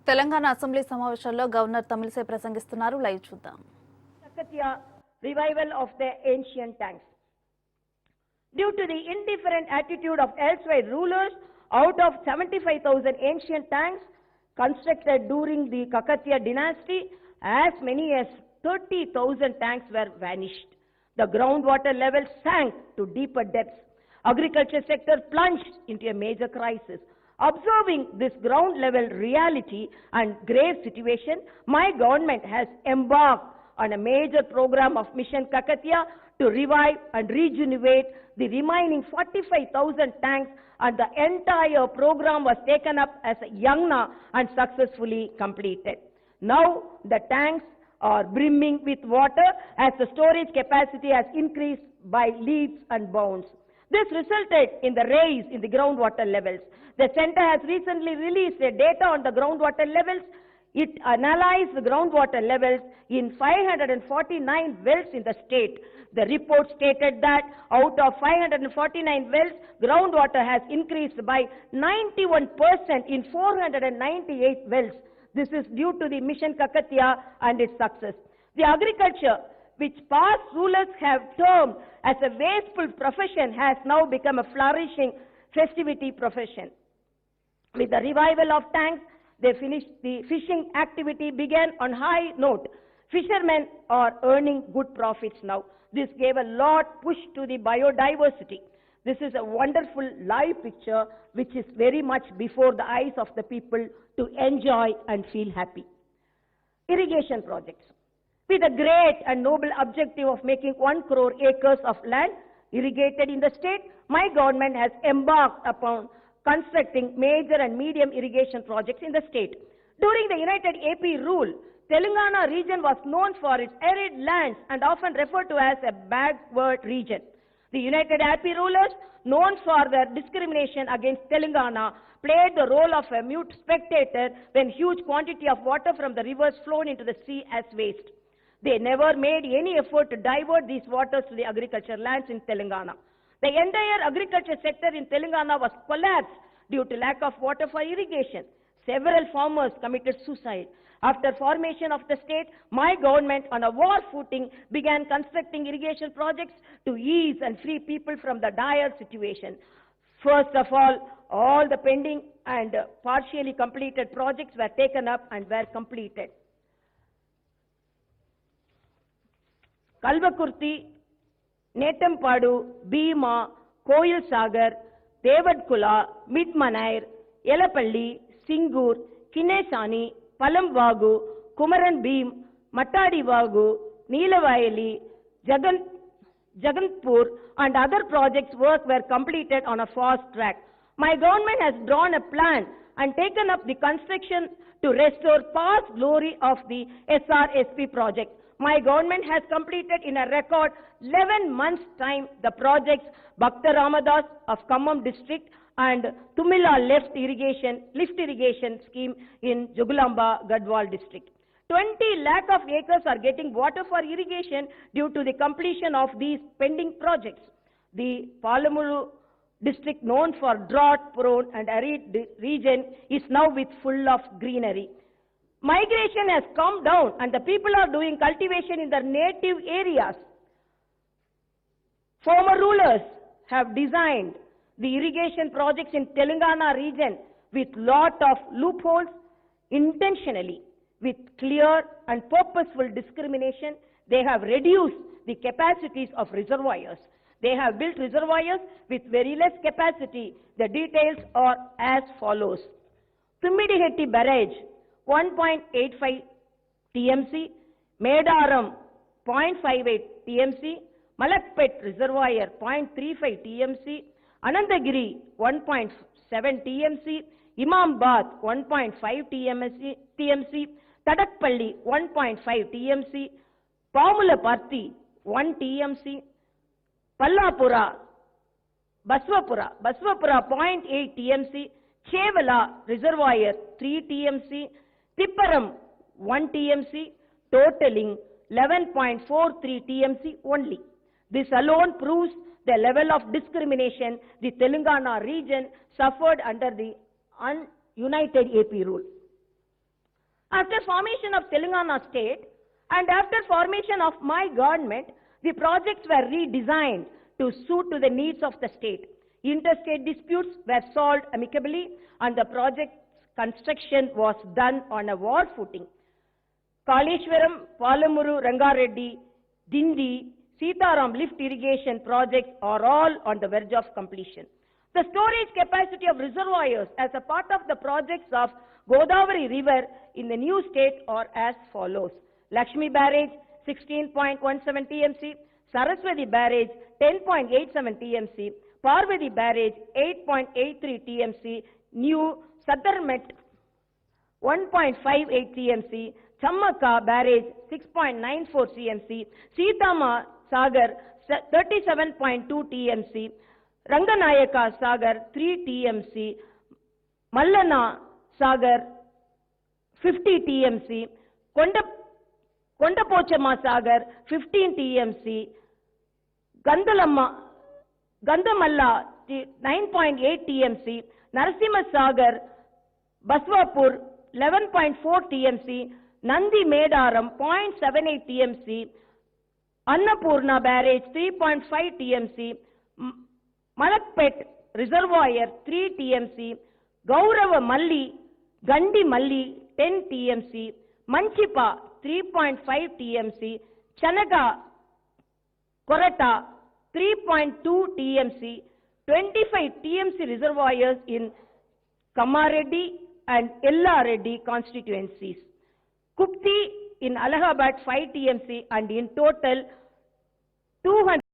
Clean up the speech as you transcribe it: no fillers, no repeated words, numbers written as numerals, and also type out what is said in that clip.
Telangana assembly సమావేశాల్లో governor Tamilisai ప్రసంగిస్తున్నారు. Live చూద్దాం. Kakatiya revival of the ancient tanks. Due to the indifferent attitude of elsewhere rulers, out of 75,000 ancient tanks constructed during the Kakatiya dynasty, as many as 30,000 tanks were vanished. The groundwater level sank to deeper depths. Agriculture sector plunged into a major crisis. Observing this ground level reality and grave situation, my government has embarked on a major program of Mission Kakatiya to revive and rejuvenate the remaining 45,000 tanks, and the entire program was taken up as a yagna and successfully completed. Now the tanks are brimming with water as the storage capacity has increased by leaps and bounds. This resulted in the rise in the groundwater levels. The center has recently released a data on the groundwater levels. It analyzed the groundwater levels in 549 wells in the state. The report stated that out of 549 wells, groundwater has increased by 91% in 498 wells. This is due to the Mission Kakatiya and its success. The agriculture, which past rulers have termed as a wasteful profession, has now become a flourishing festivity profession. With the revival of tanks, the fishing activity began on high note. Fishermen are earning good profits now. This gave a lot push to the biodiversity. This is a wonderful live picture which is very much before the eyes of the people to enjoy and feel happy. Irrigation projects. With the great and noble objective of making 1 crore acres of land irrigated in the state, my government has embarked upon constructing major and medium irrigation projects in the state. During the United AP rule, Telangana region was known for its arid lands and often referred to as a backward region. The United AP rulers, known for their discrimination against Telangana, played the role of a mute spectator when huge quantity of water from the rivers flowed into the sea as waste. They never made any effort to divert these waters to the agriculture lands in Telangana. The entire agriculture sector in Telangana was collapsed due to lack of water for irrigation. Several farmers committed suicide. After formation of the state, my government on a war footing began constructing irrigation projects to ease and free people from the dire situation. First of all the pending and partially completed projects were taken up and were completed. Kalvakurti, Netampadu, Bhima, Koyil Sagar, Devadkula, Midmanair, Yelapalli, Singur, Kinesani, Palamvagu, Kumaran Beam, Matadi Vagu, Neelavayali, Jaganpur and other projects work were completed on a fast track. My government has drawn a plan and taken up the construction to restore past glory of the SRSP project. My government has completed in a record 11 months' time the projects Bhakta Ramadas of Khammam district and Tumila lift irrigation scheme in Jugulamba, Gadwal district. 20 lakh of acres are getting water for irrigation due to the completion of these pending projects. The Palamuru district, known for drought-prone and arid region, is now with full of greenery. Migration has come down and the people are doing cultivation in their native areas. Former rulers have designed the irrigation projects in Telangana region with lot of loopholes intentionally. With clear and purposeful discrimination, they have reduced the capacities of reservoirs. They have built reservoirs with very less capacity. The details are as follows. Tummidihetti Barrage, 1.85 TMC, Medaram, 0.58 TMC, Malakpet Reservoir, 0.35 TMC, Anandagiri, 1.7 TMC, Imambad, 1.5 TMC, Tadakpalli, 1.5 TMC, Pamulaparthi, 1 TMC, Pallapura, Baswapura, 0.8 TMC, Chevala Reservoir, 3 TMC, Tipparam, 1 TMC, totaling 11.43 TMC only. This alone proves the level of discrimination the Telangana region suffered under the United AP rule. After formation of Telangana state and after formation of my government, the projects were redesigned to suit to the needs of the state. Interstate disputes were solved amicably and the project's construction was done on a war footing. Kaleshwaram, Palamuru, Rangareddy, Dindi, Sitaram lift irrigation projects are all on the verge of completion. The storage capacity of reservoirs as a part of the projects of Godavari River in the new state are as follows. Lakshmi Barrage, 16.17 TMC, Saraswati Barrage, 10.87 TMC, Parvati Barrage, 8.83 TMC, New Southern 1.58 TMC, Chammaka Barrage, 6.94 TMC, Sitama Sagar, 37.2 TMC, Ranganayaka Sagar, 3 TMC, Mallana Sagar, 50 TMC, Kondapochama Sagar, 15 TMC, Gandamalla, 9.8 TMC, Narasimha Sagar, Baswapur, 11.4 TMC, Nandi Medaram, 0.78 TMC, Annapurna Barrage, 3.5 TMC, Malakpet Reservoir, 3 TMC, Gaurava Malli, Gandi Malli, 10 TMC, Manchipa, 3.5 TMC, Chanaga Korata, 3.2 TMC, 25 TMC reservoirs in Kamareddy and Ella Reddy constituencies. Kupti in Allahabad 5 TMC and in total 200